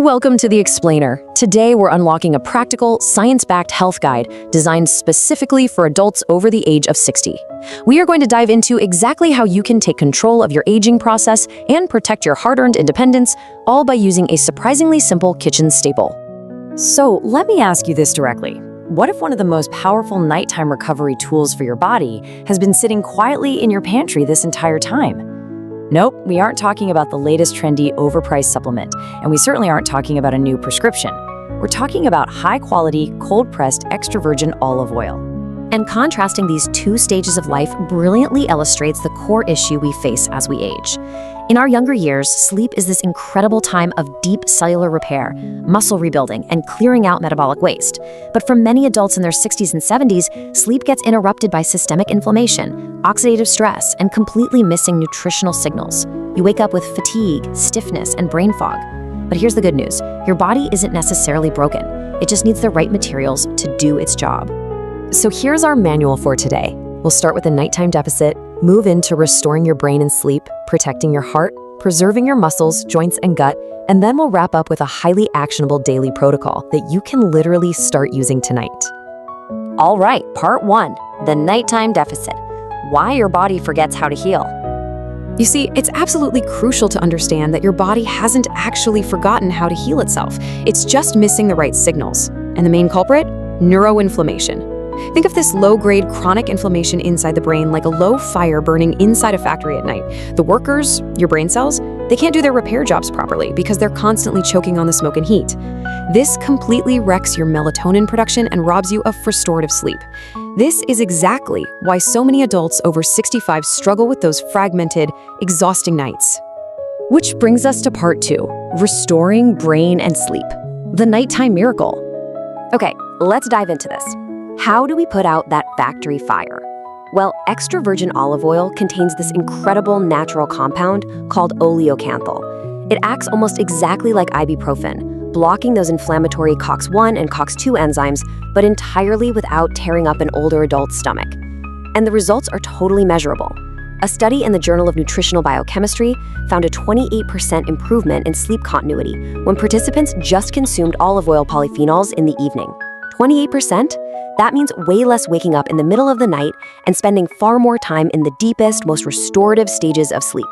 Welcome to The Explainer. Today we're unlocking a practical, science-backed health guide designed specifically for adults over the age of 60. We are going to dive into exactly how you can take control of your aging process and protect your hard-earned independence, all by using a surprisingly simple kitchen staple. So let me ask you this directly. What if one of the most powerful nighttime recovery tools for your body has been sitting quietly in your pantry this entire time? Nope, we aren't talking about the latest trendy overpriced supplement, and we certainly aren't talking about a new prescription. We're talking about high-quality, cold-pressed extra virgin olive oil. And contrasting these two stages of life brilliantly illustrates the core issue we face as we age. In our younger years, sleep is this incredible time of deep cellular repair, muscle rebuilding, and clearing out metabolic waste. But for many adults in their 60s and 70s, sleep gets interrupted by systemic inflammation, oxidative stress, and completely missing nutritional signals. You wake up with fatigue, stiffness, and brain fog. But here's the good news. Your body isn't necessarily broken. It just needs the right materials to do its job. So here's our manual for today. We'll start with a nighttime deficit, move into restoring your brain and sleep, protecting your heart, preserving your muscles, joints, and gut, and then we'll wrap up with a highly actionable daily protocol that you can literally start using tonight. All right, part 1, the nighttime deficit. Why your body forgets how to heal. You see, it's absolutely crucial to understand that your body hasn't actually forgotten how to heal itself. It's just missing the right signals. And the main culprit? Neuroinflammation. Think of this low-grade chronic inflammation inside the brain like a low fire burning inside a factory at night. The workers, your brain cells, they can't do their repair jobs properly because they're constantly choking on the smoke and heat. This completely wrecks your melatonin production and robs you of restorative sleep. This is exactly why so many adults over 65 struggle with those fragmented, exhausting nights. Which brings us to part 2, restoring brain and sleep. The nighttime miracle. Okay, let's dive into this. How do we put out that factory fire? Well, extra virgin olive oil contains this incredible natural compound called oleocanthal. It acts almost exactly like ibuprofen, blocking those inflammatory COX-1 and COX-2 enzymes, but entirely without tearing up an older adult's stomach. And the results are totally measurable. A study in the Journal of Nutritional Biochemistry found a 28% improvement in sleep continuity when participants just consumed olive oil polyphenols in the evening. 28%? That means way less waking up in the middle of the night and spending far more time in the deepest, most restorative stages of sleep.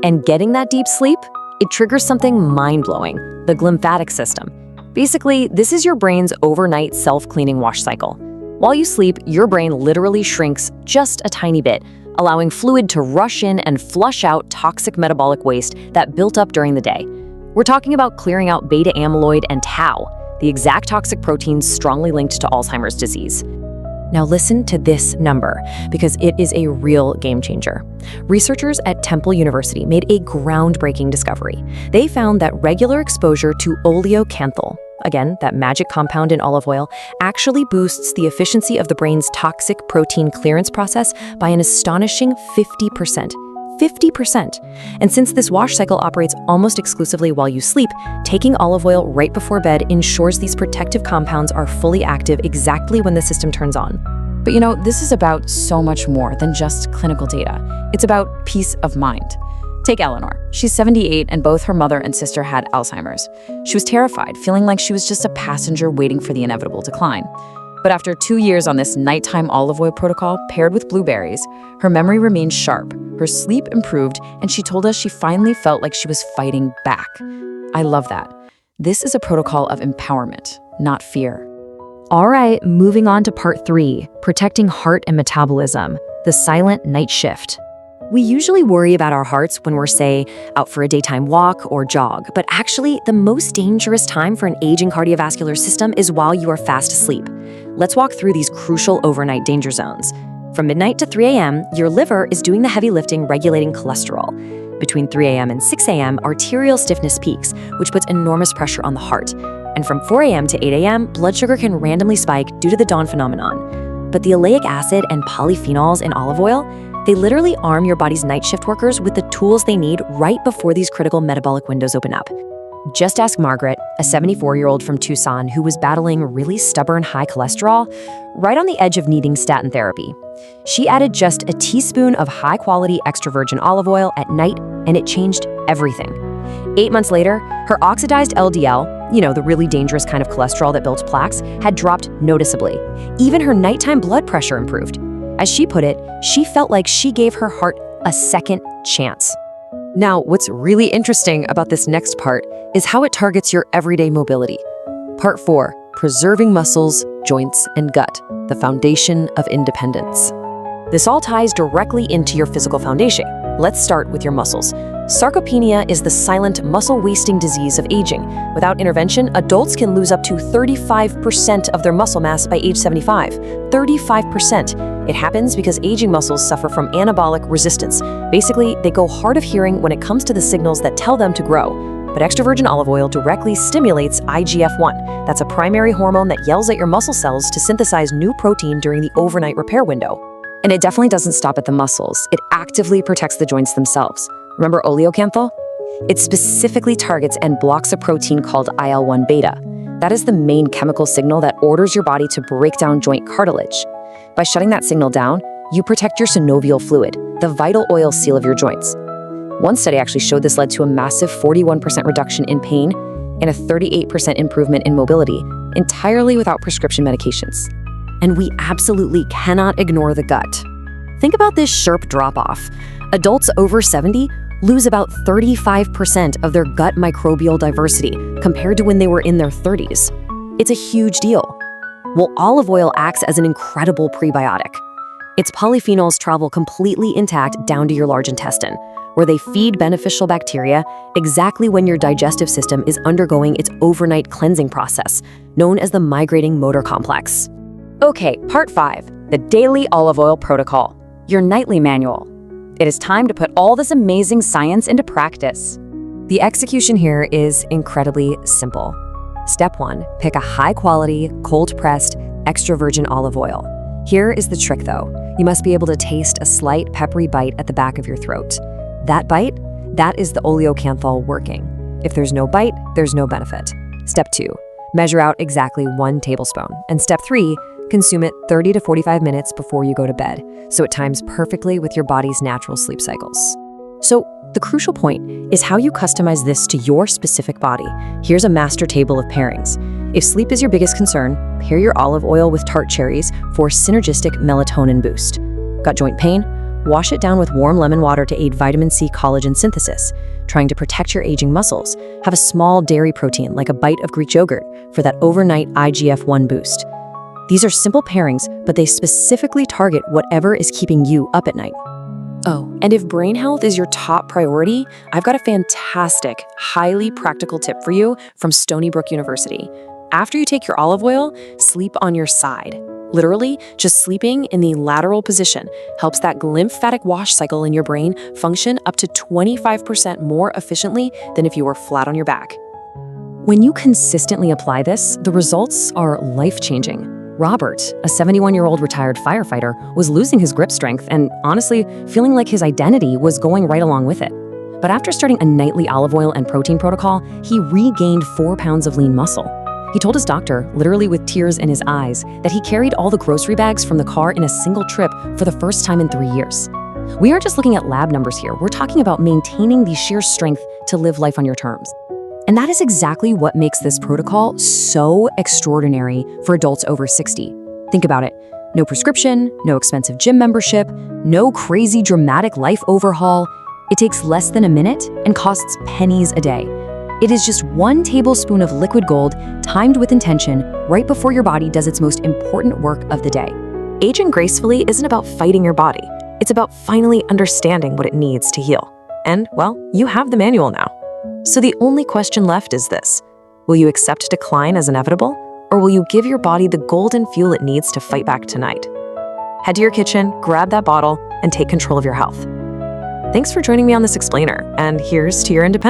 And getting that deep sleep? It triggers something mind-blowing, the glymphatic system. Basically, this is your brain's overnight self-cleaning wash cycle. While you sleep, your brain literally shrinks just a tiny bit, allowing fluid to rush in and flush out toxic metabolic waste that built up during the day. We're talking about clearing out beta amyloid and tau, the exact toxic proteins strongly linked to Alzheimer's disease. Now listen to this number, because it is a real game changer. Researchers at Temple University made a groundbreaking discovery. They found that regular exposure to oleocanthal, again, that magic compound in olive oil, actually boosts the efficiency of the brain's toxic protein clearance process by an astonishing 50%. 50%. And since this wash cycle operates almost exclusively while you sleep, taking olive oil right before bed ensures these protective compounds are fully active exactly when the system turns on. But you know, this is about so much more than just clinical data. It's about peace of mind. Take Eleanor. She's 78 and both her mother and sister had Alzheimer's. She was terrified, feeling like she was just a passenger waiting for the inevitable decline. But after 2 years on this nighttime olive oil protocol paired with blueberries, her memory remained sharp, her sleep improved, and she told us she finally felt like she was fighting back. I love that. This is a protocol of empowerment, not fear. All right, moving on to part 3, protecting heart and metabolism, the silent night shift. We usually worry about our hearts when we're, say, out for a daytime walk or jog, but actually, the most dangerous time for an aging cardiovascular system is while you are fast asleep. Let's walk through these crucial overnight danger zones. From midnight to 3 a.m., your liver is doing the heavy lifting regulating cholesterol. Between 3 a.m. and 6 a.m., arterial stiffness peaks, which puts enormous pressure on the heart. And from 4 a.m. to 8 a.m., blood sugar can randomly spike due to the dawn phenomenon. But the oleic acid and polyphenols in olive oil, they literally arm your body's night shift workers with the tools they need right before these critical metabolic windows open up. Just ask Margaret, a 74-year-old from Tucson who was battling really stubborn high cholesterol, right on the edge of needing statin therapy. She added just a teaspoon of high-quality extra virgin olive oil at night, and it changed everything. 8 months later, her oxidized LDL, the really dangerous kind of cholesterol that builds plaques, had dropped noticeably. Even her nighttime blood pressure improved. As she put it, she felt like she gave her heart a second chance. Now, what's really interesting about this next part is how it targets your everyday mobility. Part 4, preserving muscles, joints, and gut, the foundation of independence. This all ties directly into your physical foundation. Let's start with your muscles. Sarcopenia is the silent muscle-wasting disease of aging. Without intervention, adults can lose up to 35% of their muscle mass by age 75. 35%. It happens because aging muscles suffer from anabolic resistance. Basically, they go hard of hearing when it comes to the signals that tell them to grow. But extra virgin olive oil directly stimulates IGF-1. That's a primary hormone that yells at your muscle cells to synthesize new protein during the overnight repair window. And it definitely doesn't stop at the muscles. It actively protects the joints themselves. Remember oleocanthal? It specifically targets and blocks a protein called IL-1 beta. That is the main chemical signal that orders your body to break down joint cartilage. By shutting that signal down, you protect your synovial fluid, the vital oil seal of your joints. One study actually showed this led to a massive 41% reduction in pain and a 38% improvement in mobility, entirely without prescription medications. And we absolutely cannot ignore the gut. Think about this sharp drop-off. Adults over 70 lose about 35% of their gut microbial diversity compared to when they were in their 30s. It's a huge deal. Well, olive oil acts as an incredible prebiotic. Its polyphenols travel completely intact down to your large intestine, where they feed beneficial bacteria exactly when your digestive system is undergoing its overnight cleansing process, known as the migrating motor complex. Okay, part 5, the daily olive oil protocol, your nightly manual. It is time to put all this amazing science into practice. The execution here is incredibly simple. Step 1, pick a high-quality, cold-pressed, extra virgin olive oil. Here is the trick though. You must be able to taste a slight peppery bite at the back of your throat. That bite, that is the oleocanthal working. If there's no bite, there's no benefit. Step 2, measure out exactly 1 tablespoon. And step 3, consume it 30 to 45 minutes before you go to bed, so it times perfectly with your body's natural sleep cycles. So the crucial point is how you customize this to your specific body. Here's a master table of pairings. If sleep is your biggest concern, pair your olive oil with tart cherries for synergistic melatonin boost. Got joint pain? Wash it down with warm lemon water to aid vitamin C collagen synthesis. Trying to protect your aging muscles? Have a small dairy protein like a bite of Greek yogurt for that overnight IGF-1 boost. These are simple pairings, but they specifically target whatever is keeping you up at night. Oh, and if brain health is your top priority, I've got a fantastic, highly practical tip for you from Stony Brook University. After you take your olive oil, sleep on your side. Literally, just sleeping in the lateral position helps that lymphatic wash cycle in your brain function up to 25% more efficiently than if you were flat on your back. When you consistently apply this, the results are life-changing. Robert, a 71-year-old retired firefighter, was losing his grip strength and, honestly, feeling like his identity was going right along with it. But after starting a nightly olive oil and protein protocol, he regained 4 pounds of lean muscle. He told his doctor, literally with tears in his eyes, that he carried all the grocery bags from the car in a single trip for the first time in 3 years. We aren't just looking at lab numbers here. We're talking about maintaining the sheer strength to live life on your terms. And that is exactly what makes this protocol so extraordinary for adults over 60. Think about it. No prescription, no expensive gym membership, no crazy dramatic life overhaul. It takes less than a minute and costs pennies a day. It is just 1 tablespoon of liquid gold timed with intention right before your body does its most important work of the day. Aging gracefully isn't about fighting your body. It's about finally understanding what it needs to heal. And, well, you have the manual now. So the only question left is this: will you accept decline as inevitable, or will you give your body the golden fuel it needs to fight back tonight? Head to your kitchen, grab that bottle, and take control of your health. Thanks for joining me on this explainer, and here's to your independence.